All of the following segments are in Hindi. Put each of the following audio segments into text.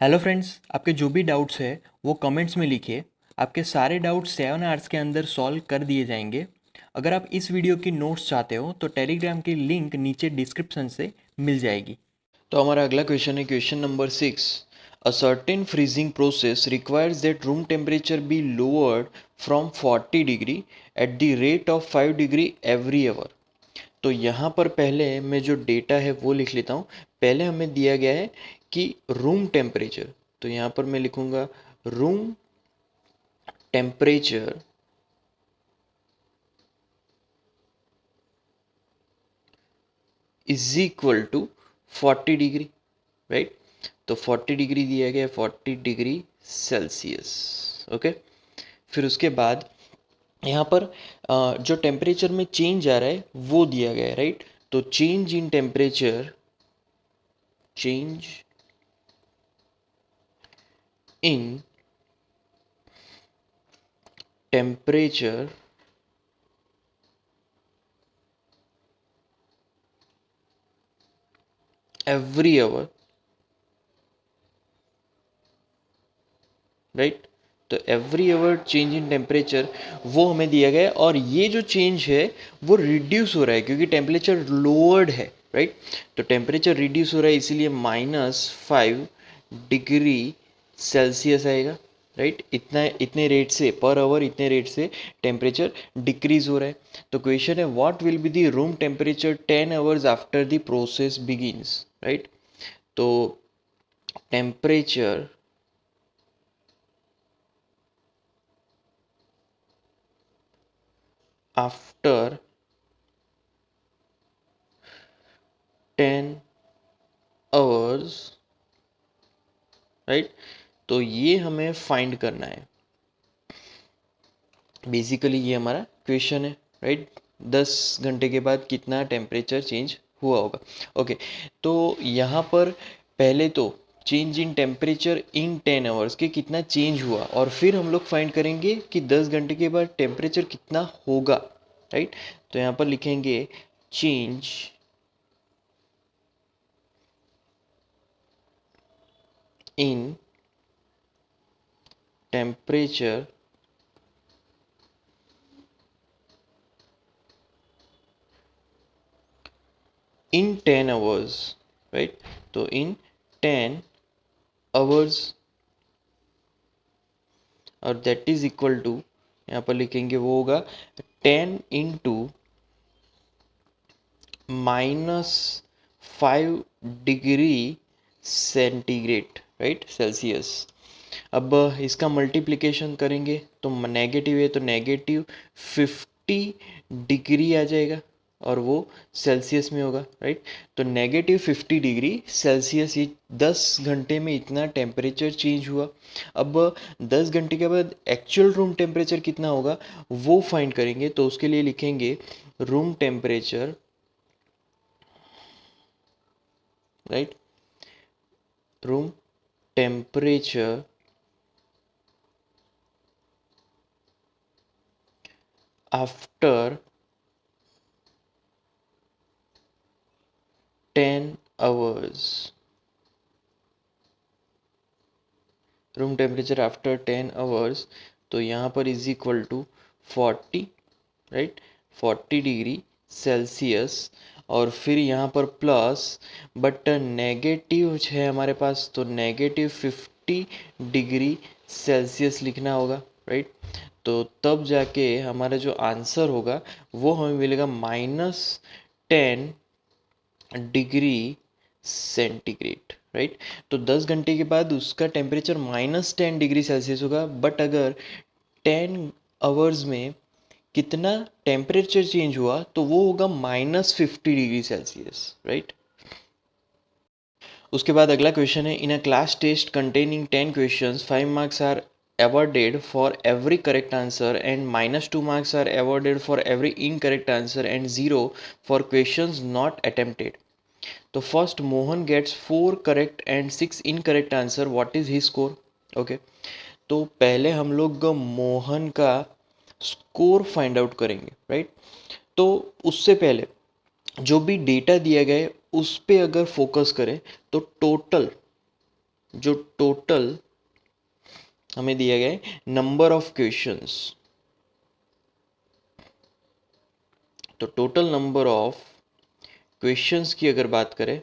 हेलो फ्रेंड्स, आपके जो भी डाउट्स है वो कमेंट्स में लिखिए। आपके सारे डाउट्स 7 आवर्स के अंदर सॉल्व कर दिए जाएंगे। अगर आप इस वीडियो की नोट्स चाहते हो तो टेलीग्राम की लिंक नीचे डिस्क्रिप्शन से मिल जाएगी। तो हमारा अगला क्वेश्चन है question number 6। A certain freezing process requires that room temperature be lowered from 40 degree at the rate of 5 degree every hour. तो यहाँ पर पहले मैं जो डेटा है वो लिख लेता हूँ। पहले हमें दिया गया है कि रूम टेम्परेचर, तो यहाँ पर मैं लिखूँगा room temperature is equal to 40 degree, right. तो 40 डिग्री दिया गया है, 40 डिग्री सेल्सियस। ओके, फिर उसके बाद यहाँ पर जो टेम्परेचर में चेंज आ रहा है वो दिया गया है, राइट। तो change in temperature, change in temperature every hour, right. तो every hour change in temperature वो हमें दिया गया है, और ये जो चेंज है वो रिड्यूस हो रहा है क्योंकि टेम्परेचर लोअर्ड है, राइट। तो टेम्परेचर रिड्यूस हो रहा है इसीलिए -5 डिग्री सेल्सियस आएगा, राइट। इतना इतने रेट से पर आवर, इतने रेट से टेम्परेचर डिक्रीज हो रहा है। तो क्वेश्चन है what will be the room temperature 10 hours after the process begins, right. तो टेम्परेचर आफ्टर 10 आवर्स, राइट। तो ये हमें फाइंड करना है। बेसिकली ये हमारा क्वेश्चन है, राइट। 10 घंटे के बाद कितना टेम्परेचर चेंज हुआ होगा। ओके, तो यहाँ पर पहले तो change in temperature in 10 hours के कितना चेंज हुआ, और फिर हम लोग फाइंड करेंगे कि 10 घंटे के बाद टेम्परेचर कितना होगा, राइट। तो यहाँ पर लिखेंगे change in temperature in 10 hours, right. तो इन 10 आवर्स, और दैट इज इक्वल टू, यहाँ पर लिखेंगे वो होगा 10 × -5 डिग्री सेंटीग्रेड, राइट, सेल्सियस। अब इसका मल्टीप्लिकेशन करेंगे तो नेगेटिव है तो -50 डिग्री आ जाएगा, और वो सेल्सियस में होगा, राइट। तो -50 डिग्री सेल्सियस, ये 10 घंटे में इतना टेम्परेचर चेंज हुआ। अब 10 घंटे के बाद एक्चुअल रूम टेम्परेचर कितना होगा वो फाइंड करेंगे। तो उसके लिए लिखेंगे room temperature, right, room temperature after 10 hours, room temperature after 10 hours. तो यहाँ पर is equal to 40, right, 40 degree Celsius. और फिर यहाँ पर प्लस, बट नेगेटिव है हमारे पास, तो -50 डिग्री सेल्सियस लिखना होगा, राइट। तो तब जाके हमारा जो आंसर होगा वो हमें मिलेगा -10 डिग्री सेंटीग्रेड, राइट। तो 10 घंटे के बाद उसका टेम्परेचर -10 डिग्री सेल्सियस होगा, बट अगर 10 आवर्स में कितना टेम्परेचर चेंज हुआ तो वो होगा -50 डिग्री सेल्सियस, राइट। उसके बाद अगला क्वेश्चन है in a class test containing 10 questions 5 marks are awarded for every correct answer and -2 marks are awarded for every incorrect answer and 0 for questions not attempted. तो first Mohan gets 4 correct and 6 incorrect answer, what is his score. Okay, तो पहले हम लोग मोहन का स्कोर फाइंड आउट करेंगे, राइट। तो उससे पहले जो भी डेटा दिया गया है उस पे अगर फोकस करें तो टोटल जो टोटल हमें दिया गया है नंबर ऑफ क्वेश्चंस, तो टोटल नंबर ऑफ क्वेश्चंस की अगर बात करें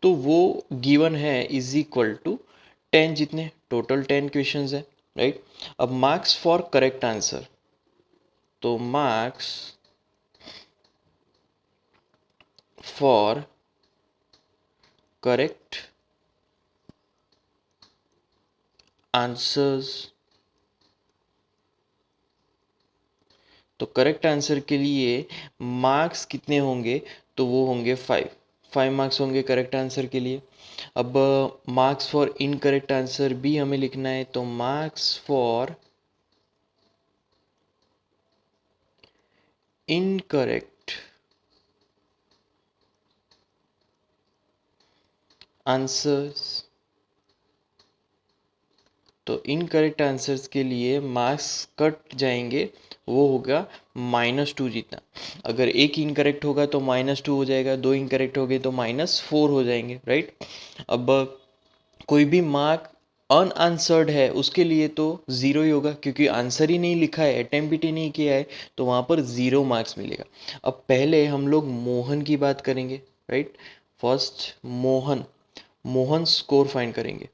तो वो गिवन है इज इक्वल टू 10, जितने टोटल 10 क्वेश्चंस है, राइट। अब मार्क्स फॉर करेक्ट आंसर, तो मार्क्स फॉर करेक्ट आंसर्स, तो करेक्ट आंसर के लिए मार्क्स कितने होंगे, तो वो होंगे 5 मार्क्स होंगे करेक्ट आंसर के लिए। अब मार्क्स फॉर इनकरेक्ट आंसर भी हमें लिखना है, तो मार्क्स फॉर इनकरेक्ट आंसर्स, तो इनकरेक्ट आंसर्स के लिए मार्क्स कट जाएंगे, वो होगा -2 जितना। अगर एक इनकरेक्ट होगा तो -2 हो जाएगा, दो इनकरेक्ट हो गए तो -4 हो जाएंगे, राइट। अब कोई भी मार्क अनआंसर्ड है उसके लिए तो ज़ीरो ही होगा, क्योंकि आंसर ही नहीं लिखा है, अटेम्प्ट ही नहीं किया है, तो वहाँ पर 0 मार्क्स मिलेगा। अब पहले हम लोग मोहन की बात करेंगे, right. First Mohan, Mohan score find करेंगे।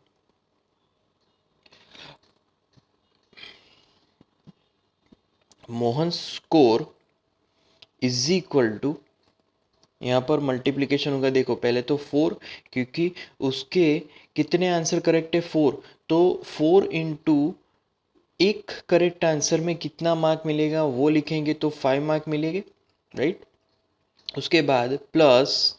Mohan score is equal to, यहाँ पर मल्टीप्लिकेशन होगा, देखो पहले तो 4, क्योंकि उसके कितने आंसर करेक्ट है 4, तो 4 इंटू एक करेक्ट आंसर में कितना मार्क मिलेगा वो लिखेंगे, तो 5 मार्क मिलेंगे, राइट। उसके बाद प्लस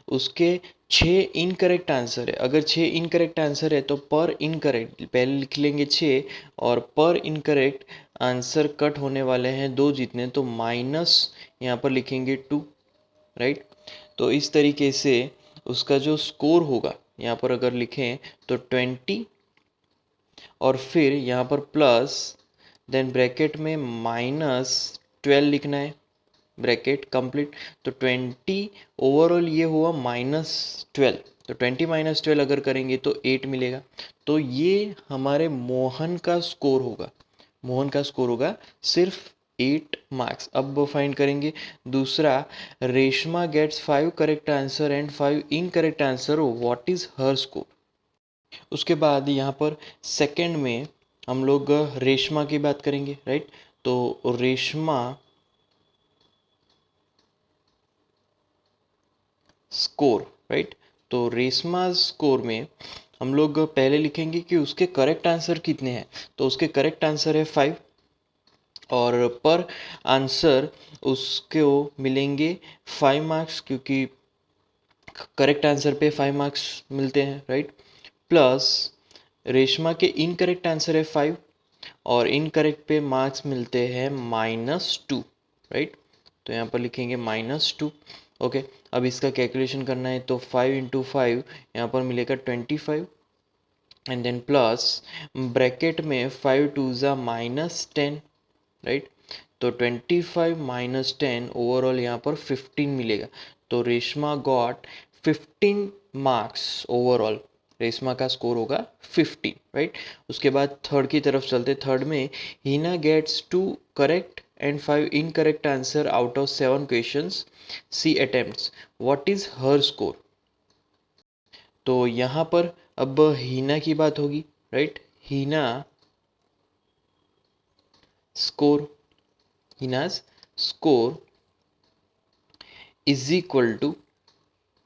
उसके 6 इनकरेक्ट आंसर है, अगर 6 इनकरेक्ट आंसर है तो पर इनकरेक्ट पहले लिख लेंगे 6, और पर इनकरेक्ट आंसर कट होने वाले हैं 2 जितने, तो माइनस यहाँ पर लिखेंगे 2, राइट। तो इस तरीके से उसका जो स्कोर होगा यहाँ पर अगर लिखें तो 20, और फिर यहाँ पर प्लस, देन ब्रैकेट में -12 लिखना है, ब्रैकेट कंप्लीट, तो 20 ओवरऑल ये हुआ -12, तो 20 - 12 अगर करेंगे तो 8 मिलेगा। तो ये हमारे मोहन का स्कोर होगा, मोहन का स्कोर होगा सिर्फ 8 मार्क्स। अब फाइंड करेंगे दूसरा, Reshma gets 5 correct answer and 5 incorrect answer, what is her score. उसके बाद यहाँ पर सेकंड में हम लोग रेशमा की बात करेंगे, राइट। तो रेशमा स्कोर, राइट। तो रेशमा स्कोर में हम लोग पहले लिखेंगे कि उसके करेक्ट आंसर कितने हैं, तो उसके करेक्ट आंसर है 5, और पर आंसर उसको मिलेंगे 5 मार्क्स, क्योंकि करेक्ट आंसर पे 5 मार्क्स मिलते हैं, राइट। प्लस रेशमा के इनकरेक्ट आंसर है 5, और इनकरेक्ट पे मार्क्स मिलते हैं -2, राइट। तो यहाँ पर लिखेंगे -2, ओके। अब इसका कैलकुलेशन करना है, तो 5 इंटू 5 यहाँ पर मिलेगा 25, एंड देन प्लस ब्रैकेट में 5 टू ज़ा -10, राइट। तो 25 - 10 ओवरऑल यहाँ पर 15 मिलेगा, तो Reshma got 15 marks overall, Reshma का स्कोर होगा 15, राइट। उसके बाद थर्ड की तरफ चलते, थर्ड में Heena gets 2 correct and 5 incorrect answer out of 7 questions she attempts, what is her score. तो यहाँ पर अब हीना की बात होगी, right. Heena score, Heena's score is equal to,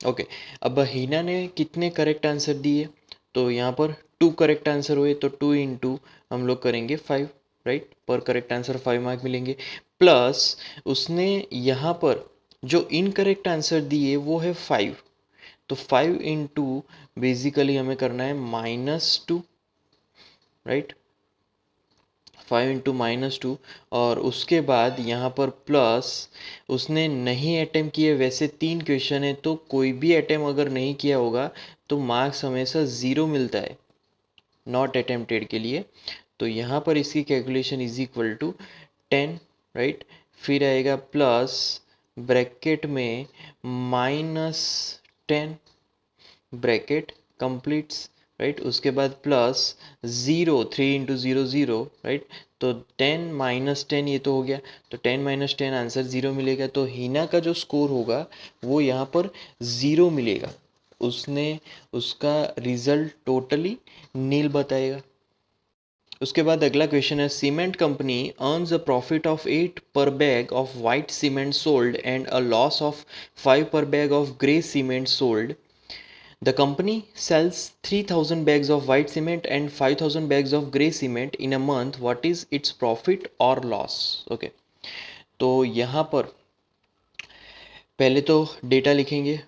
okay. अब हीना ने कितने करेक्ट आंसर दिए, तो यहाँ पर 2 करेक्ट आंसर हुए, तो 2 इंटू हम लोग करेंगे 5, राइट। पर करेक्ट आंसर 5 मार्क मिलेंगे, प्लस उसने यहाँ पर जो इनकरेक्ट आंसर दिए वो है 5, तो 5 इंटू बेसिकली हमें करना है -2, राइट। 5 इंटू -2, और उसके बाद यहाँ पर प्लस उसने नहीं अटेम्प्ट किए, वैसे 3 क्वेश्चन है, तो कोई भी अटेम्प्ट अगर नहीं किया होगा तो मार्क्स हमेशा 0 मिलता है नॉट अटेम्प्टेड के लिए। तो यहाँ पर इसकी calculation is equal to 10, right. फिर आएगा प्लस ब्रैकेट में 10 ब्रैकेट कंप्लीट्स, राइट। उसके बाद प्लस 0, 3 इंटू 0 0, राइट। तो 10 माइनस 10 ये तो हो गया, तो 10 माइनस 10 आंसर 0 मिलेगा। तो हिना का जो स्कोर होगा वो यहाँ पर 0 मिलेगा, उसने उसका रिजल्ट टोटली नील बताएगा। उसके बाद अगला क्वेश्चन है, cement company earns a profit of 8 पर bag of white cement sold and a loss of 5 पर bag of grey cement sold. The company sells 3000 bags of white cement and 5000 bags of grey cement in a month. What is its profit or loss? Okay. तो यहाँ पर पहले तो डेटा लिखेंगे।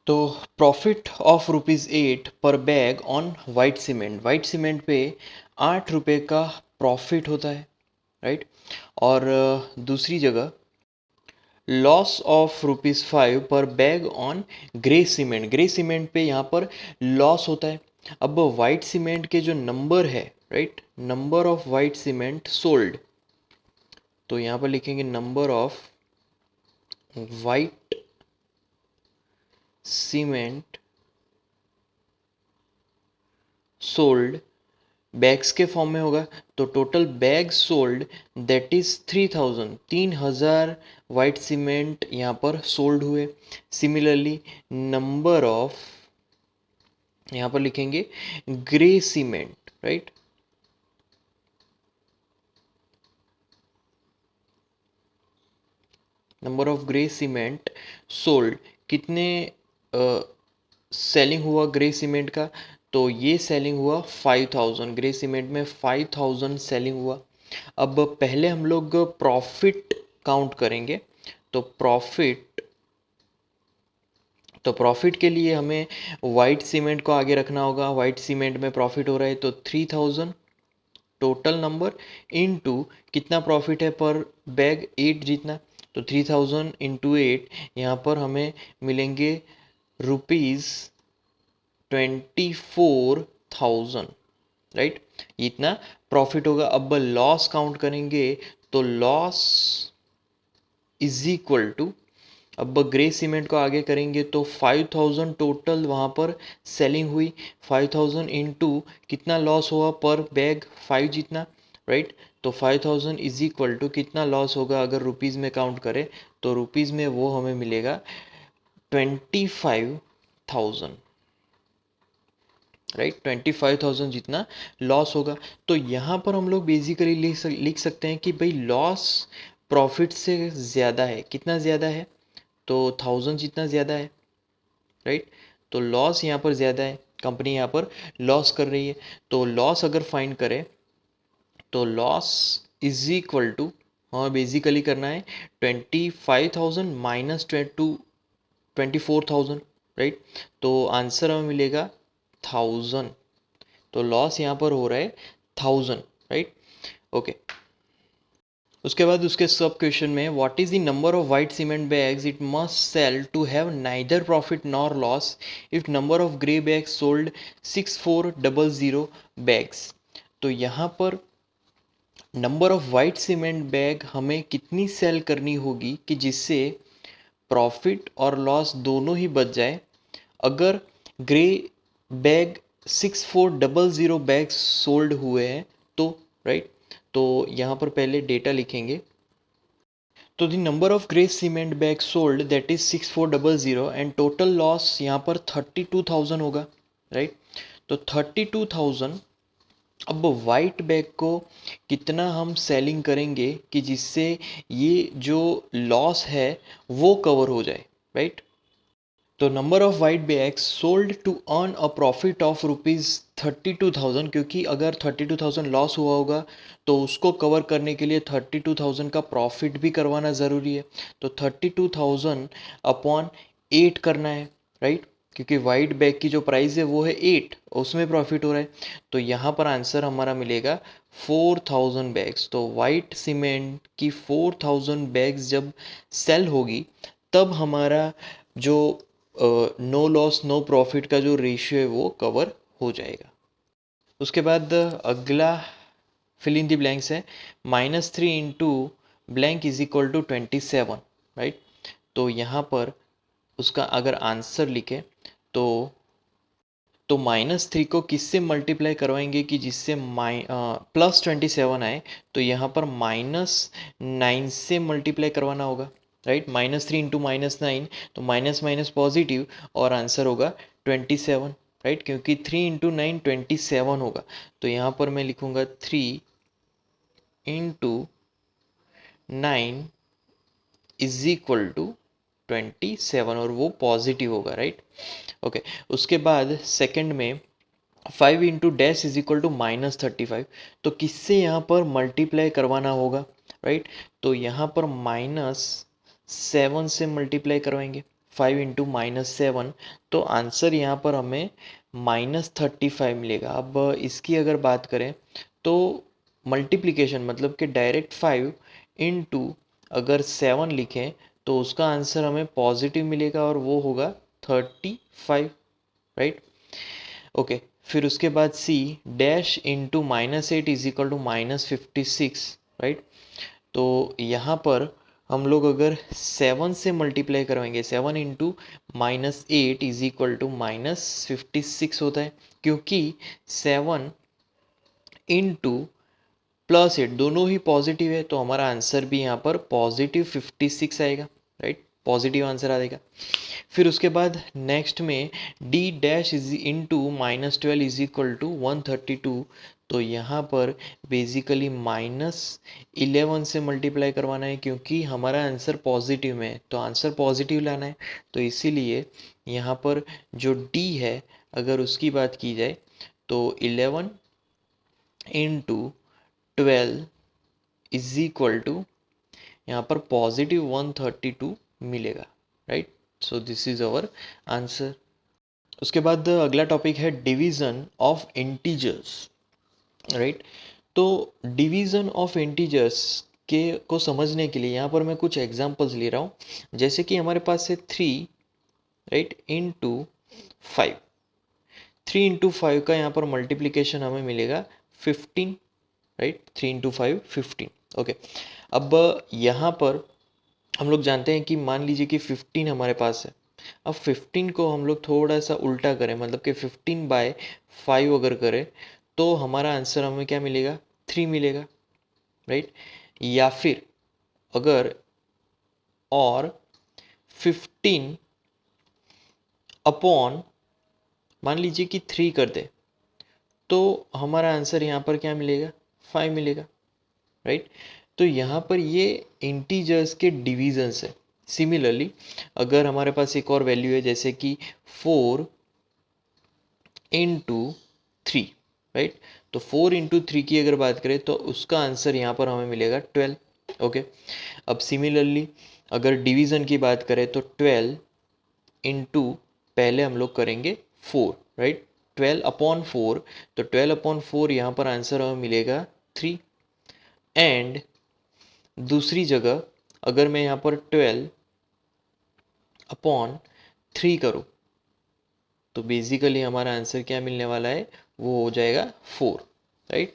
तो प्रॉफिट ऑफ ₹8 पर bag on white cement, white cement पे 8 रुपये का प्रॉफिट होता है, राइट। और दूसरी जगह लॉस ऑफ ₹5 पर bag on grey cement, grey cement पे यहाँ पर लॉस होता है। अब वाइट सीमेंट के जो नंबर है, right, number of white cement sold, तो यहाँ पर लिखेंगे number of white cement sold, bags के फॉर्म में होगा, तो total bag sold that is 3000, 3000 white cement यहाँ पर सोल्ड हुए। सिमिलरली नंबर ऑफ, यहाँ पर लिखेंगे grey cement, right, number of grey cement sold, कितने सेलिंग हुआ ग्रे सीमेंट का, तो ये सेलिंग हुआ 5000, ग्रे सीमेंट में 5000 सेलिंग हुआ। अब पहले हम लोग प्रॉफिट काउंट करेंगे, तो प्रॉफिट के लिए हमें वाइट सीमेंट को आगे रखना होगा। वाइट सीमेंट में प्रॉफिट हो रहा है तो 3000 टोटल नंबर इनटू कितना प्रॉफिट है पर बैग 8 जितना, तो 3000 इंटू 8, यहाँ पर हमें मिलेंगे ₹24,000, राइट। इतना प्रॉफिट होगा। अब लॉस काउंट करेंगे तो लॉस इज इक्वल टू, अब ग्रे सीमेंट को आगे करेंगे तो 5000 टोटल वहाँ पर सेलिंग हुई, 5000 इंटू कितना लॉस हुआ पर बैग 5 जितना, राइट। तो 5000 इज इक्वल टू कितना लॉस होगा अगर रुपीज़ में काउंट करें, तो रुपीज़ में वो हमें मिलेगा 25,000, राइट। 25,000 जितना लॉस होगा। तो यहाँ पर हम लोग बेसिकली लिख सकते हैं कि भाई लॉस प्रॉफिट से ज़्यादा है, कितना ज़्यादा है, तो 1000 जितना ज़्यादा है, राइट। तो लॉस यहाँ पर ज़्यादा है, कंपनी यहाँ पर लॉस कर रही है। तो लॉस अगर फाइंड करें तो लॉस इज इक्वल टू, हाँ बेसिकली करना है 25,000 माइनस 24,000, राइट। तो आंसर हमें मिलेगा 1000। तो लॉस यहाँ पर हो रहा है 1000, राइट, ओके। उसके बाद उसके सब क्वेश्चन में what is the number of white cement bags it must sell to have neither profit nor loss if number of grey bags sold 6400 bags. तो यहाँ पर number of white cement bag हमें कितनी सेल करनी होगी कि जिससे प्रॉफिट और लॉस दोनों ही बच जाए। अगर ग्रे बैग 6400 बैग सोल्ड हुए हैं तो, राइट, तो यहाँ पर पहले डेटा लिखेंगे। तो the number of grey cement bag sold that is 6400 and total loss यहाँ पर 32,000 होगा, राइट। तो 32,000, अब वाइट बैग को कितना हम सेलिंग करेंगे कि जिससे ये जो लॉस है वो कवर हो जाए, राइट। तो number of white bags sold to earn a profit of ₹32,000, क्योंकि अगर 32,000 लॉस हुआ होगा तो उसको कवर करने के लिए 32,000 का प्रॉफिट भी करवाना ज़रूरी है। तो 32,000 अपॉन 8 करना है, राइट, क्योंकि वाइट बैग की जो प्राइस है वो है 8, उसमें प्रॉफिट हो रहा है। तो यहाँ पर आंसर हमारा मिलेगा 4,000 बैग्स। तो वाइट सीमेंट की 4,000 बैग्स जब सेल होगी तब हमारा जो नो लॉस नो प्रॉफिट का जो रेशियो है वो कवर हो जाएगा। उसके बाद अगला फिल इन द ब्लैंक्स है, -3 into blank is equal to 27, right. तो यहाँ पर उसका अगर आंसर लिखे तो -3 को किससे मल्टीप्लाई करवाएंगे कि जिससे +27 आए, तो यहाँ पर -9 से मल्टीप्लाई करवाना होगा, राइट। -3 इंटू -9, तो माइनस माइनस पॉजिटिव और आंसर होगा 27, राइट, क्योंकि 3 इंटू 9 27 होगा। तो यहाँ पर मैं लिखूँगा 3 इंटू 9 इज इक्वल टू 27 और वो पॉजिटिव होगा, राइट। ओके, उसके बाद सेकंड में 5 into dash is equal to -35, तो किससे यहाँ पर मल्टीप्लाई करवाना होगा, राइट। तो यहाँ पर -7 से मल्टीप्लाई करवाएंगे, 5 इंटू -7, तो आंसर यहाँ पर हमें -35 मिलेगा। अब इसकी अगर बात करें तो मल्टीप्लिकेशन मतलब कि डायरेक्ट 5 इंटू अगर 7 लिखें तो उसका आंसर हमें पॉजिटिव मिलेगा और वो होगा 35, राइट। ओके, फिर उसके बाद C dash into -8 is equal to -56, right. तो यहाँ पर हम लोग अगर 7 से मल्टीप्लाई करवाएंगे, 7 इंटू -8 इज इक्वल टू -56 होता है, क्योंकि 7 इंटू +8 दोनों ही पॉजिटिव है, तो हमारा आंसर भी यहाँ पर पॉजिटिव 56 आएगा, राइट, पॉजिटिव आंसर आएगा। फिर उसके बाद नेक्स्ट में D dash is into -12 is equal to 132, तो यहाँ पर बेसिकली -11 से मल्टीप्लाई करवाना है, क्योंकि हमारा आंसर पॉजिटिव में है, तो आंसर पॉजिटिव लाना है। तो इसीलिए यहाँ पर जो डी है अगर उसकी बात की जाए तो 11 इंटू 12 इज इक्वल टू यहाँ पर पॉजिटिव 132 मिलेगा, right. So this is our answer. उसके बाद अगला टॉपिक है डिवीजन ऑफ इंटीजर्स, राइट। तो डिवीजन ऑफ इंटीजर्स के को समझने के लिए यहाँ पर मैं कुछ एग्जांपल्स ले रहा हूँ। जैसे कि हमारे पास है 3, राइट, इंटू 5। 3 इंटू 5 का यहाँ पर मल्टीप्लीकेशन हमें मिलेगा 15, राइट। 3 इंटू 5 15। ओके, अब यहाँ पर हम लोग जानते हैं कि मान लीजिए कि 15 हमारे पास है। अब 15 को हम लोग थोड़ा सा उल्टा करें, मतलब कि 15/5 अगर करें तो हमारा आंसर हमें क्या मिलेगा, 3 मिलेगा, राइट। या फिर अगर और 15 अपॉन मान लीजिए कि 3 कर दे तो हमारा आंसर यहाँ पर क्या मिलेगा, 5 मिलेगा, राइट। तो यहाँ पर ये इंटीजर्स के डिविजन्स है। सिमिलरली अगर हमारे पास एक और वैल्यू है जैसे कि 4 इंटू 3, राइट, तो 4 इंटू 3 की अगर बात करें तो उसका आंसर यहाँ पर हमें मिलेगा 12। ओके, अब सिमिलरली अगर डिवीज़न की बात करें तो 12 इंटू पहले हम लोग करेंगे 4, राइट, 12/4, तो 12/4 यहाँ पर आंसर हमें मिलेगा 3। एंड दूसरी जगह अगर मैं यहाँ पर 12/3 करूँ तो बेसिकली हमारा आंसर क्या मिलने वाला है, वो हो जाएगा 4, राइट।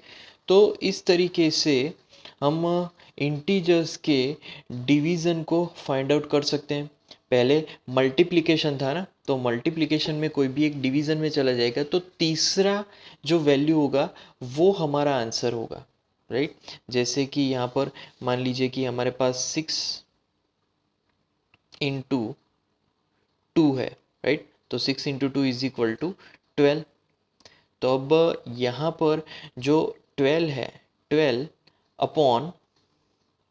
तो इस तरीके से हम इंटीजर्स के डिवीज़न को फाइंड आउट कर सकते हैं। पहले मल्टीप्लिकेशन था ना, तो मल्टीप्लिकेशन में कोई भी एक डिवीज़न में चला जाएगा तो तीसरा जो वैल्यू होगा वो हमारा आंसर होगा, राइट। जैसे कि यहाँ पर मान लीजिए कि हमारे पास 6 इंटू 2 है, राइट, तो 6 इंटू 2 इज इक्वल टू 12। तो अब यहाँ पर जो 12 है, 12 अपॉन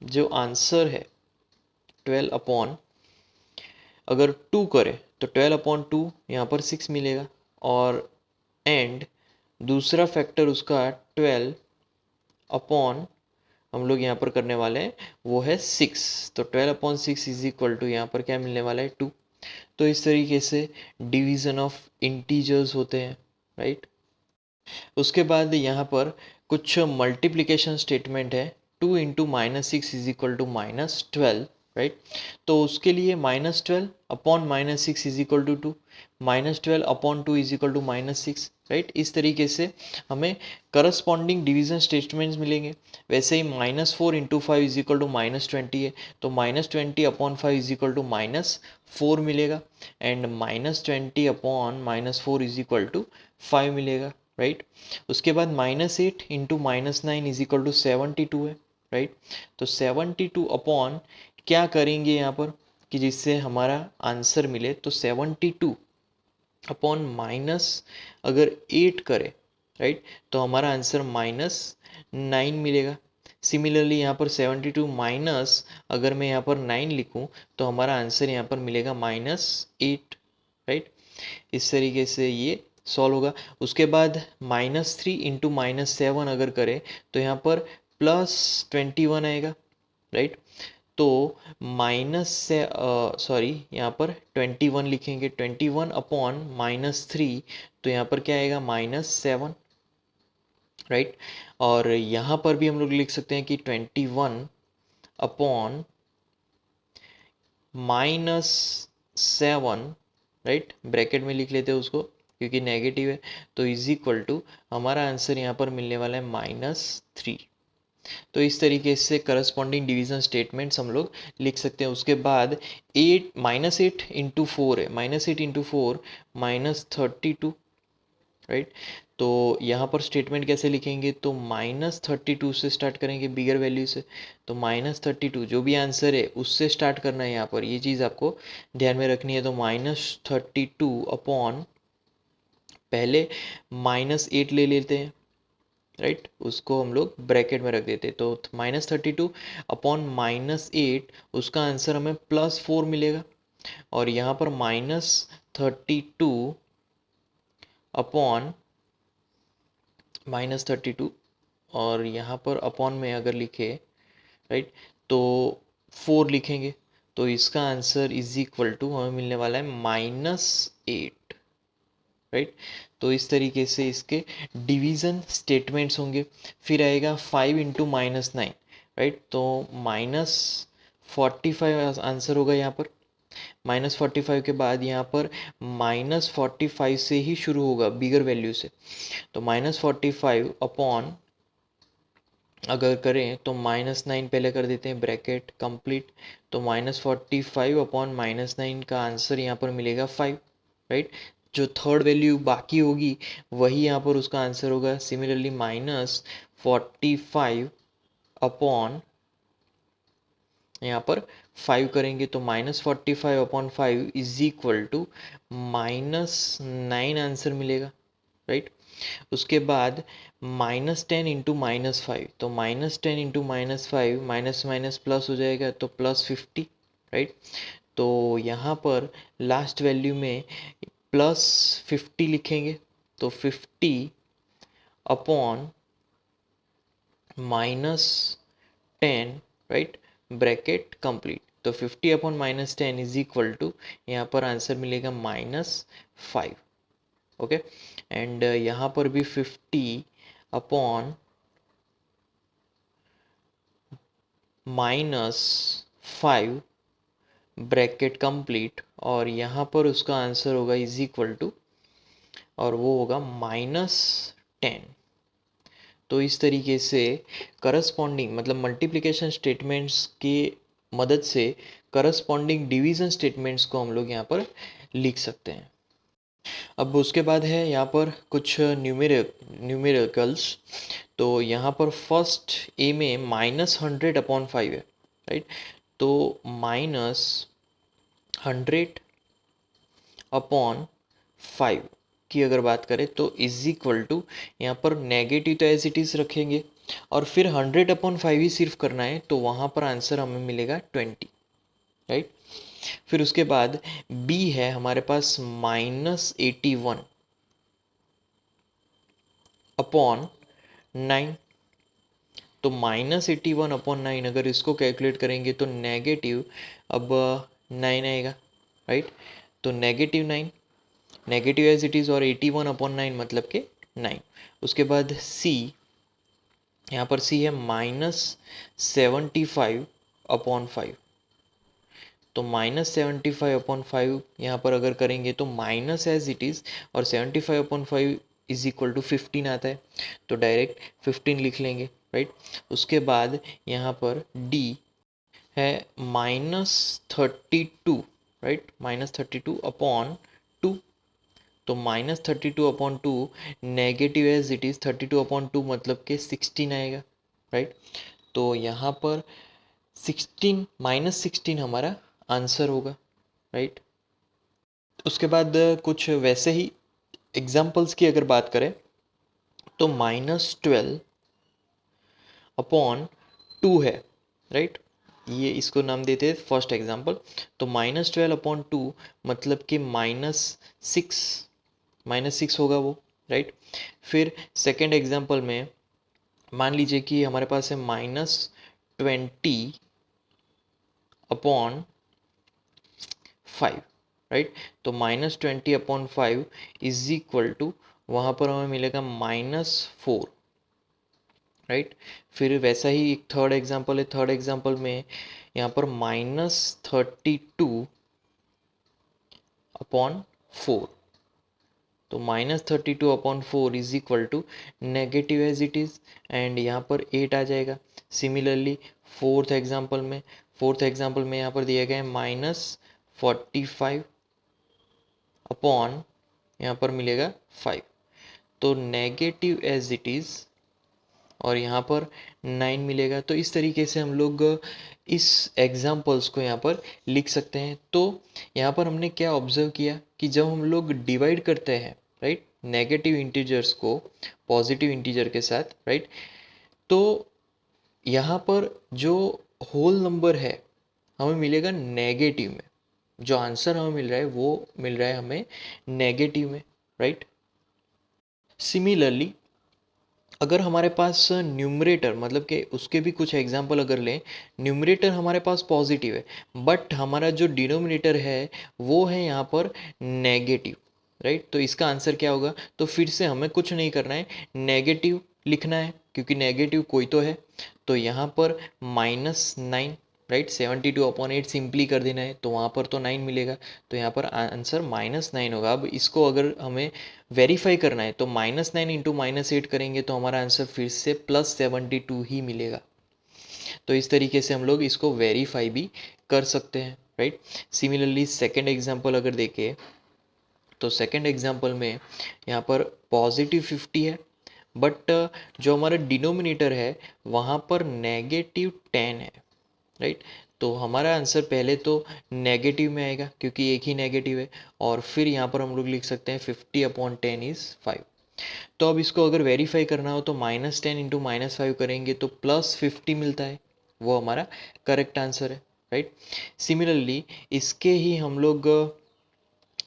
जो आंसर है 12 अपॉन अगर 2 करें तो 12/2 यहाँ पर 6 मिलेगा, और एंड दूसरा फैक्टर उसका 12 अपॉन हम लोग यहाँ पर करने वाले हैं वो है 6, तो 12/6 इज इक्वल टू यहाँ पर क्या मिलने वाला है, 2। तो इस तरीके से डिवीज़न ऑफ इंटीजर्स होते हैं, राइट। उसके बाद यहाँ पर कुछ मल्टीप्लिकेशन स्टेटमेंट है, 2 into -6 is equal to -12, right. तो उसके लिए -12 upon -6 is equal to 2, -12 upon 2 is equal to -6, right. इस तरीके से हमें करस्पॉन्डिंग डिवीजन स्टेटमेंट्स मिलेंगे। वैसे ही -4 इंटू 5 इज इक्वल टू -20 है, तो -20 अपॉन 5 इज इक्वल टू -4 मिलेगा, and -20 upon -4 is equal to 5 मिलेगा, राइट। उसके बाद -8 इंटू -9 इज इक्वल टू 72 है, राइट। तो 72 अपॉन क्या करेंगे यहाँ पर कि जिससे हमारा आंसर मिले, तो 72 अपॉन माइनस अगर 8 करें, राइट, तो हमारा आंसर -9 मिलेगा। सिमिलरली यहाँ पर 72 माइनस अगर मैं यहाँ पर 9 लिखूँ तो हमारा आंसर यहाँ पर मिलेगा -8, राइट। इस तरीके से ये सॉल्व होगा। उसके बाद -3 इंटू -7 अगर करें तो यहाँ पर +21 आएगा, राइट। तो माइनस से यहाँ पर 21 लिखेंगे, 21 अपॉन -3, तो यहाँ पर क्या आएगा -7, राइट। और यहाँ पर भी हम लोग लिख सकते हैं कि 21 अपॉन -7, राइट, ब्रैकेट में लिख लेते हैं उसको क्योंकि नेगेटिव है, तो इज इक्वल टू हमारा आंसर यहाँ पर मिलने वाला है -3। तो इस तरीके से करस्पॉन्डिंग डिवीजन स्टेटमेंट्स हम लोग लिख सकते हैं। उसके बाद -8 इंटू 4 है, -8 इंटू 4 -32, राइट। तो यहाँ पर स्टेटमेंट कैसे लिखेंगे, तो -32 से स्टार्ट करेंगे, बिगर वैल्यू से। तो -32 जो भी आंसर है उससे स्टार्ट करना है यहाँ पर, ये चीज़ आपको ध्यान में रखनी है। तो -32 अपॉन पहले -8 ले लेते हैं, राइट, उसको हम लोग ब्रैकेट में रख देते, तो -32 अपॉन -8, उसका आंसर हमें +4 मिलेगा। और यहाँ पर -32 अपॉन -32, और यहाँ पर अपॉन में अगर लिखे, राइट, तो 4 लिखेंगे, तो इसका आंसर इज इक्वल टू हमें मिलने वाला है -8, राइट। तो इस तरीके से इसके डिवीज़न स्टेटमेंट्स होंगे। फिर आएगा 5 इंटू -9, राइट, तो -45 आंसर होगा यहाँ पर। -45 के बाद यहाँ पर -45 से ही शुरू होगा, बिगर वैल्यू से। तो -45 अपॉन अगर करें तो -9 पहले कर देते हैं, ब्रैकेट कंप्लीट। तो -45 अपॉन -9 का आंसर यहाँ पर मिलेगा 5, राइट। जो थर्ड वैल्यू बाकी होगी वही यहाँ पर उसका आंसर होगा। सिमिलरली -45 अपॉन यहाँ पर 5 करेंगे, तो -45 upon 5 is equal to -9 answer मिलेगा, राइट। उसके बाद -10 इंटू -5, तो -10 इंटू -5, माइनस माइनस प्लस हो जाएगा, तो +50, राइट। तो यहाँ पर लास्ट वैल्यू में +50 लिखेंगे, तो 50 अपॉन -10, राइट, ब्रैकेट कंप्लीट। तो 50 अपॉन -10 इज इक्वल टू यहाँ पर आंसर मिलेगा -5, ओके। एंड यहाँ पर भी 50 अपॉन -5 ब्रैकेट कंप्लीट, और यहाँ पर उसका आंसर होगा इज इक्वल टू, और वो होगा -10। तो इस तरीके से करस्पॉन्डिंग मतलब मल्टीप्लिकेशन स्टेटमेंट्स की मदद से करस्पॉन्डिंग डिवीजन स्टेटमेंट्स को हम लोग यहाँ पर लिख सकते हैं। अब उसके बाद है यहाँ पर कुछ न्यूमेरिकल्स। तो यहाँ पर फर्स्ट ए में -100 अपॉन 5 है, राइट। तो -100 अपॉन 5 की अगर बात करें तो इज इक्वल टू, यहाँ पर नेगेटिव तो एज इट इज़ रखेंगे, और फिर 100 अपॉन 5 ही सिर्फ करना है, तो वहाँ पर आंसर हमें मिलेगा 20, राइट। फिर उसके बाद बी है हमारे पास -81 अपॉन 9, तो -81 अपॉन 9 अगर इसको कैलकुलेट करेंगे तो नेगेटिव अब 9 आएगा, राइट। तो -9, नेगेटिव एज इट इज़, और 81 अपॉन 9 मतलब के 9। उसके बाद सी, यहाँ पर सी है -75 अपॉन 5, तो -75/5 यहाँ पर अगर करेंगे तो माइनस एज इट इज़, और 75/5 इज इक्वल टू 15 आता है, तो डायरेक्ट 15 लिख लेंगे, राइट। उसके बाद यहाँ पर डी है -32, राइट, -32/2, तो -32/2 नेगेटिव एज इट इज़, 32/2 मतलब के 16 आएगा, राइट। तो यहाँ पर 16 -16 हमारा आंसर होगा, राइट। उसके बाद कुछ वैसे ही एग्जाम्पल्स की अगर बात करें तो -12/2 है, राइट। ये इसको नाम देते हैं फर्स्ट एग्जाम्पल। तो -12/2 मतलब कि -6 होगा वो, राइट। फिर सेकेंड एग्जाम्पल में मान लीजिए कि हमारे पास है -20/5, राइट। तो -20/5 इज इक्वल टू, वहाँ पर हमें मिलेगा -4, राइट। फिर वैसा ही एक थर्ड एग्जाम्पल है, थर्ड एग्जाम्पल में यहाँ पर -32/4, तो -32/4 is equal to negative as it is, and यहाँ पर 8 आ जाएगा। सिमिलरली फोर्थ एग्जाम्पल में यहाँ पर दिया गया है -45/, यहाँ पर मिलेगा 5, तो नेगेटिव एज इट इज़, और यहाँ पर 9 मिलेगा। तो इस तरीके से हम लोग इस एग्जाम्पल्स को यहाँ पर लिख सकते हैं। तो यहाँ पर हमने क्या ऑब्जर्व किया कि जब हम लोग डिवाइड करते हैं, राइट, नेगेटिव इंटीजर्स को पॉजिटिव इंटीजर के साथ, राइट, तो यहाँ पर जो होल नंबर है हमें मिलेगा नेगेटिव में, जो आंसर हमें मिल रहा है वो मिल रहा है हमें नेगेटिव में, राइट। सिमिलरली अगर हमारे पास न्यूमरेटर, मतलब कि उसके भी कुछ एग्जांपल अगर लें, न्यूमरेटर हमारे पास पॉजिटिव है बट हमारा जो डिनोमिनेटर है वो है यहाँ पर नेगेटिव, राइट। तो इसका आंसर क्या होगा? तो फिर से हमें कुछ नहीं करना है, नेगेटिव लिखना है क्योंकि नेगेटिव कोई तो है। तो यहाँ पर -9, राइट, 72/8 सिंपली कर देना है तो वहाँ पर तो 9 मिलेगा, तो यहाँ पर आंसर -9 होगा। अब इसको अगर हमें वेरीफाई करना है तो -9 इंटू -8 करेंगे तो हमारा आंसर फिर से +72 ही मिलेगा। तो इस तरीके से हम लोग इसको वेरीफाई भी कर सकते हैं, राइट। सिमिलरली सेकेंड एग्जाम्पल अगर देखें तो सेकेंड एग्जाम्पल में यहाँ पर +50 है बट जो हमारा डिनोमिनेटर है वहाँ पर -10 है, राइट। तो हमारा आंसर पहले तो नेगेटिव में आएगा क्योंकि एक ही नेगेटिव है, और फिर यहाँ पर हम लोग लिख सकते हैं 50/10 इज़ 5। तो अब इसको अगर वेरीफाई करना हो तो -10 इंटू -5 करेंगे तो +50 मिलता है, वो हमारा करेक्ट आंसर है, राइट। सिमिलरली इसके ही हम लोग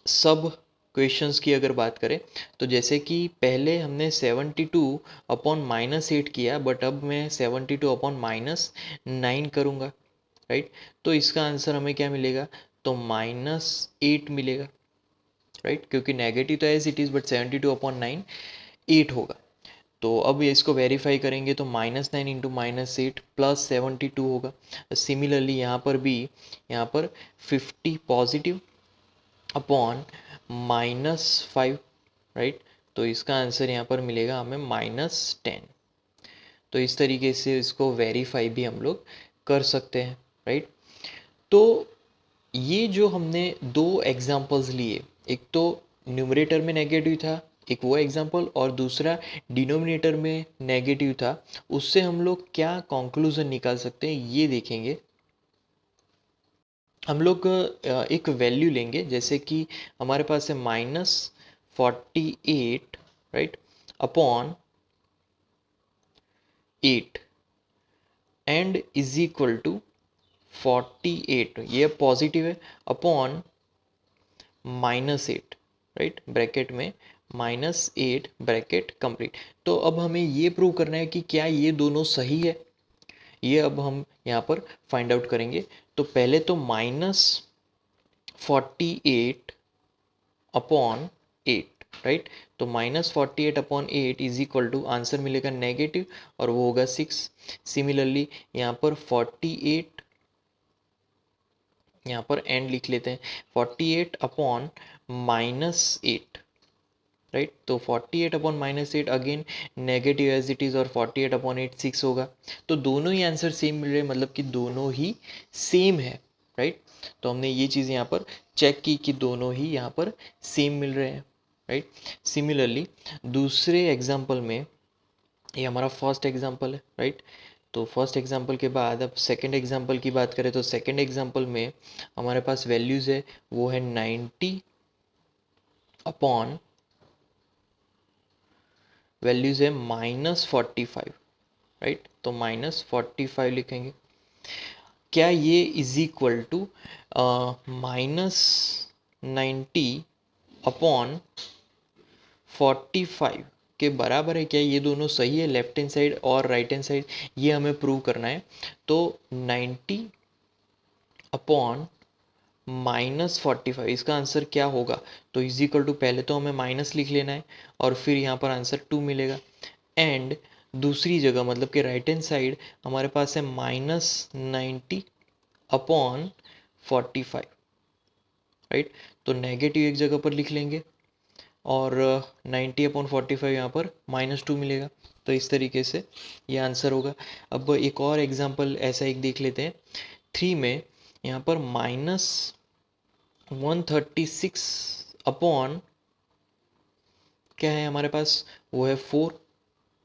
सब क्वेश्चंस की अगर बात करें तो जैसे कि पहले हमने 72/-8 किया बट अब मैं 72/-9 करूँगा, राइट। तो इसका आंसर हमें क्या मिलेगा? तो -8 मिलेगा, राइट, क्योंकि नेगेटिव तो एज इट इज़ बट 72/9 8 होगा। तो अब ये इसको वेरीफाई करेंगे तो -9 इंटू -8 +72 होगा। सिमिलरली यहाँ पर भी, यहाँ पर 50 पॉजिटिव अपॉन -5, राइट, तो इसका आंसर यहाँ पर मिलेगा हमें -10। तो इस तरीके से इसको वेरीफाई भी हम लोग कर सकते हैं, राइट। तो ये जो हमने दो एग्जाम्पल्स लिए, एक तो न्यूमरेटर में नेगेटिव था, एक वो एग्जाम्पल, और दूसरा डिनोमिनेटर में नेगेटिव था, उससे हम लोग क्या कंक्लूजन निकाल सकते हैं ये देखेंगे। हम लोग एक वैल्यू लेंगे, जैसे कि हमारे पास है -48, right, upon 8 and is equal to 48, ये पॉजिटिव है, अपॉन -8, राइट, ब्रैकेट में -8 ब्रैकेट कंप्लीट। तो अब हमें ये प्रूव करना है कि क्या ये दोनों सही है, ये अब हम यहाँ पर फाइंड आउट करेंगे। तो पहले तो -48/8, राइट, तो -48/8 इज इक्वल टू आंसर मिलेगा नेगेटिव और वो होगा 6। सिमिलरली यहाँ पर 48 यहाँ पर एंड लिख लेते हैं 48 अपॉन -8, राइट। तो 48 upon -8 again negative as it is, और 48 अपॉन 8 6 होगा। तो दोनों ही आंसर सेम मिल रहे हैं, मतलब कि दोनों ही सेम है, राइट। तो हमने ये चीज़ यहाँ पर चेक की कि दोनों ही यहाँ पर सेम मिल रहे हैं, राइट। सिमिलरली दूसरे एग्जाम्पल में, ये हमारा फर्स्ट एग्जाम्पल है, राइट। तो फर्स्ट एग्जाम्पल के बाद अब सेकंड एग्जाम्पल की बात करें तो सेकंड एग्जाम्पल में हमारे पास वैल्यूज़ है, वो है 90 अपॉन वैल्यूज़ है -45, राइट। तो -45 लिखेंगे। क्या ये इज इक्वल टू -90 अपॉन 45 के बराबर है? क्या ये दोनों सही है, लेफ्ट हैंड साइड और राइट हैंड साइड? ये हमें प्रूव करना है। तो 90 अपॉन -45, इसका आंसर क्या होगा? तो इज इक्वल टू, पहले तो हमें माइनस लिख लेना है और फिर यहाँ पर आंसर 2 मिलेगा। एंड दूसरी जगह मतलब कि राइट हैंड साइड हमारे पास है -90 अपॉन 45, राइट। तो नेगेटिव एक जगह पर लिख लेंगे और 90 अपॉन 45 यहाँ पर -2 मिलेगा। तो इस तरीके से ये आंसर होगा। अब एक और एग्जांपल ऐसा एक देख लेते हैं। 3 में यहाँ पर -136 अपॉन क्या है हमारे पास, वो है 4।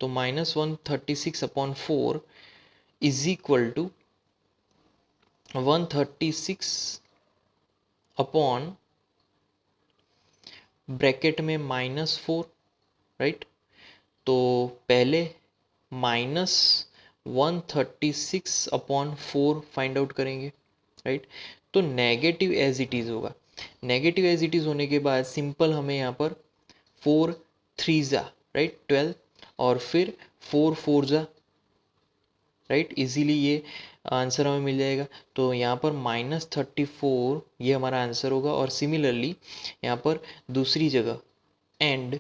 तो -136 upon 4 is equal to 136 upon bracket में -4, राइट। तो पहले -136 अपॉन 4 फाइंड आउट करेंगे, राइट। तो नेगेटिव एज इट इज़ होगा। नेगेटिव एज इट इज़ होने के बाद सिंपल हमें यहाँ पर 4 3 जा, राइट 12, और फिर 4 4 जा, राइट। इजीली ये आंसर हमें मिल जाएगा। तो यहाँ पर -34 ये हमारा आंसर होगा। और सिमिलरली यहाँ पर दूसरी जगह एंड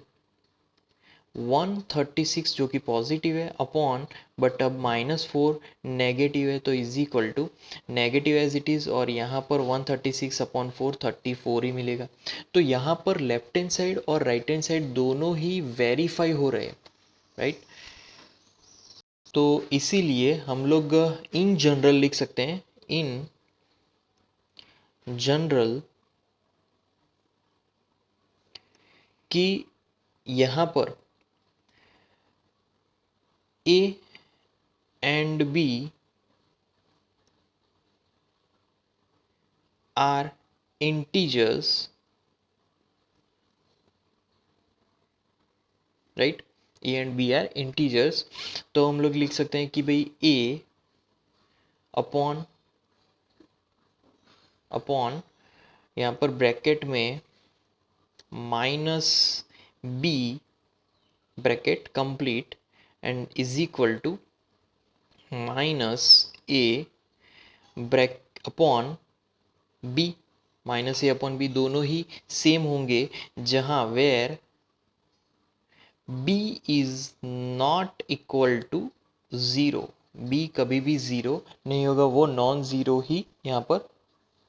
136 जो कि पॉजिटिव है अपॉन, बट अब -4 नेगेटिव है, तो is equal to negative as it is, और यहाँ पर 136 अपॉन 4 34 ही मिलेगा। तो यहाँ पर लेफ्ट हैंड साइड और राइट हैंड साइड दोनों ही वेरीफाई हो रहे हैं, राइट। तो इसीलिए हम लोग इन जनरल लिख सकते हैं, इन जनरल, कि यहाँ पर A and B are integers, right. A and B are integers. तो हम लोग लिख सकते हैं कि भाई ए अपॉन अपॉन यहाँ पर ब्रैकेट में -b bracket complete and is equal to -a bracket upon b। -a upon b दोनों ही सेम होंगे, जहाँ where b is not equal to 0। b कभी भी 0 नहीं होगा, वो नॉन ज़ीरो ही यहाँ पर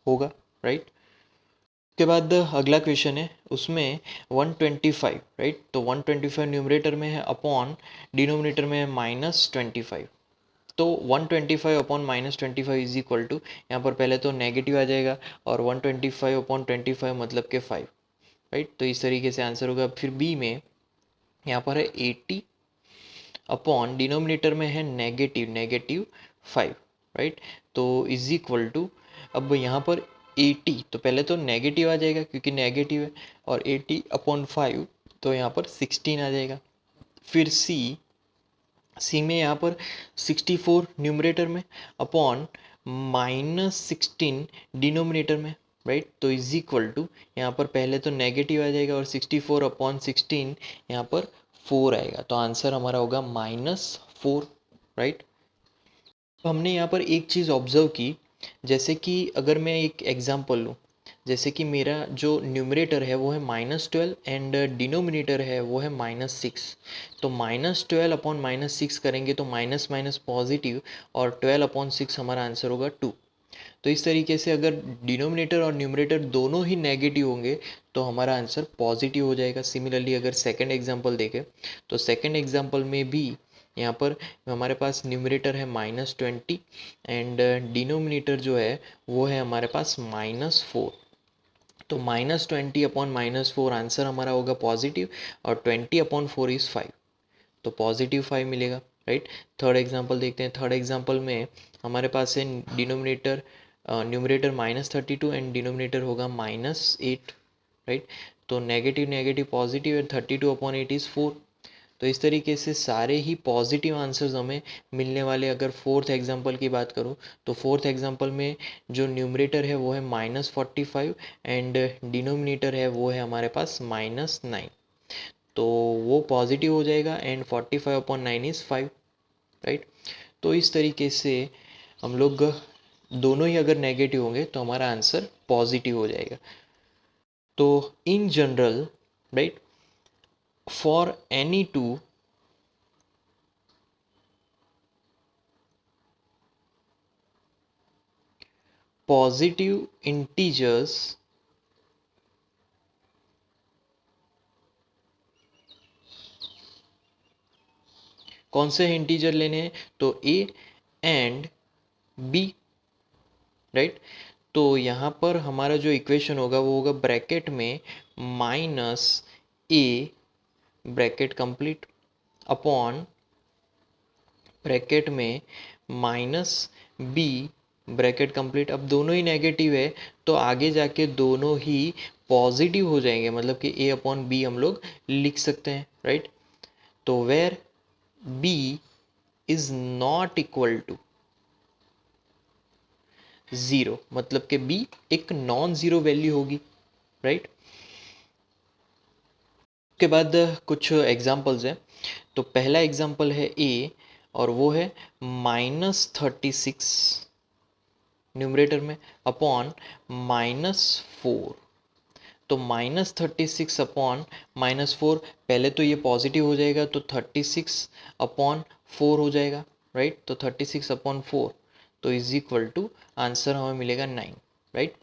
होगा, राइट। उसके बाद अगला क्वेश्चन है, उसमें 125, राइट। तो 125 न्यूमरेटर में है अपॉन डिनोमिनेटर में है -25। तो 125 अपॉन -25 इज इक्वल टू, यहाँ पर पहले तो नेगेटिव आ जाएगा और 125 अपॉन 25 मतलब के 5, राइट। तो इस तरीके से आंसर होगा। फिर बी में यहाँ पर है 80 अपॉन डिनोमिनेटर में है -5, राइट। तो इज इक्वल टू, अब यहाँ पर 80 तो पहले तो नेगेटिव आ जाएगा क्योंकि नेगेटिव है, और 80 अपॉन 5 तो यहाँ पर 16 आ जाएगा। फिर सी में यहाँ पर 64 न्यूमरेटर में अपॉन -16 डिनोमिनेटर में, राइट। तो इज इक्वल टू, यहाँ पर पहले तो नेगेटिव आ जाएगा और 64 अपॉन 16 यहाँ पर 4 आएगा। तो आंसर हमारा होगा -4, राइट। तो हमने यहाँ पर एक चीज़ ऑब्जर्व की, जैसे कि अगर मैं एक एग्जांपल लूँ, जैसे कि मेरा जो न्यूमरेटर है वो है -12 एंड डिनोमिनेटर है वो है -6। तो -12 अपॉन -6 करेंगे तो माइनस माइनस पॉजिटिव, और 12 अपॉन 6 हमारा आंसर होगा 2। तो इस तरीके से अगर डिनोमिनेटर और न्यूमरेटर दोनों ही नेगेटिव होंगे तो हमारा आंसर पॉजिटिव हो जाएगा। सिमिलरली अगर सेकंड एग्जांपल देखें तो सेकंड एग्जांपल में भी यहाँ पर हमारे पास न्यूमरेटर है -20 एंड डिनोमिनेटर जो है वो है हमारे पास -4। तो -20 अपॉन -4 आंसर हमारा होगा पॉजिटिव और 20/4 इज़ 5, तो पॉजिटिव 5 मिलेगा, राइट। थर्ड एग्जांपल देखते हैं। थर्ड एग्जांपल में हमारे पास है डिनोमिनेटर न्यूमरेटर -32 एंड डिनोमिनेटर होगा -8, राइट। तो negative negative positive and 32/8 is 4। तो इस तरीके से सारे ही पॉजिटिव आंसर्स हमें मिलने वाले। अगर फोर्थ एग्जांपल की बात करूँ तो फोर्थ एग्जांपल में जो न्यूमरेटर है वो है -45 एंड डिनोमिनेटर है वो है हमारे पास -9, तो वो पॉजिटिव हो जाएगा एंड 45/9 इज़ 5, राइट। तो इस तरीके से हम लोग दोनों ही अगर नेगेटिव होंगे तो हमारा आंसर पॉजिटिव हो जाएगा। तो in general, right, for any two positive integers कौन से इंटीजर लेने हैं, तो ए एंड बी, राइट। तो यहाँ पर हमारा जो इक्वेशन होगा वो होगा ब्रैकेट में -a bracket complete upon bracket में -b ब्रैकेट कंप्लीट। अब दोनों ही नेगेटिव है तो आगे जाके दोनों ही पॉजिटिव हो जाएंगे, मतलब कि a/b हम लोग लिख सकते हैं, राइट। तो where b is not equal to 0, मतलब कि b एक नॉन ज़ीरो वैल्यू होगी, राइट। उसके बाद कुछ एग्जाम्पल्स हैं। तो पहला एग्जाम्पल है a और वो है -36 न्यूमरेटर में अपॉन -4। तो -36 अपॉन -4, पहले तो ये पॉजिटिव हो जाएगा तो 36/4 हो जाएगा, राइट। तो 36/4 तो इज इक्वल टू आंसर हमें मिलेगा 9, राइट।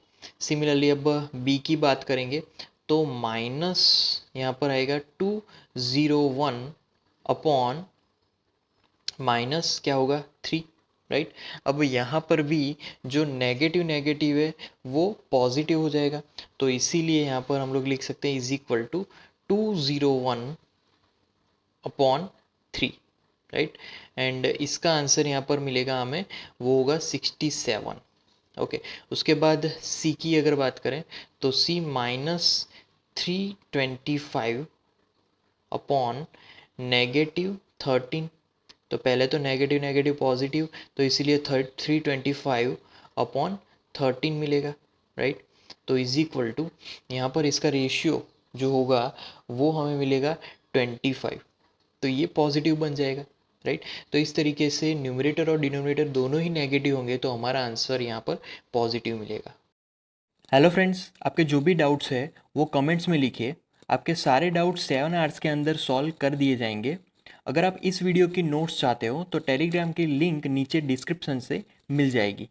सिमिलरली अब b की बात करेंगे तो माइनस यहाँ पर आएगा 201 अपॉन माइनस क्या होगा 3, राइट। अब यहाँ पर भी जो नेगेटिव नेगेटिव है वो पॉजिटिव हो जाएगा, तो इसीलिए यहाँ पर हम लोग लिख सकते हैं is equal to 201/3, right. And इसका आंसर यहाँ पर मिलेगा हमें, वो होगा 67, ओके। उसके बाद सी की अगर बात करें तो सी -325 अपॉन -13। तो पहले तो नेगेटिव नेगेटिव पॉजिटिव, तो इसीलिए 325/13 मिलेगा, राइट। तो इज इक्वल टू यहाँ पर इसका रेशियो जो होगा वो हमें मिलेगा 25, तो ये पॉजिटिव बन जाएगा, राइट। तो इस तरीके से न्यूमरेटर और डिनोमिनेटर दोनों ही नेगेटिव होंगे तो हमारा आंसर यहाँ पर पॉजिटिव मिलेगा। हेलो फ्रेंड्स, आपके जो भी डाउट्स है वो कमेंट्स में लिखिए। आपके सारे डाउट्स 7 आवर्स के अंदर सॉल्व कर दिए जाएंगे। अगर आप इस वीडियो की नोट्स चाहते हो तो टेलीग्राम की लिंक नीचे डिस्क्रिप्शन से मिल जाएगी।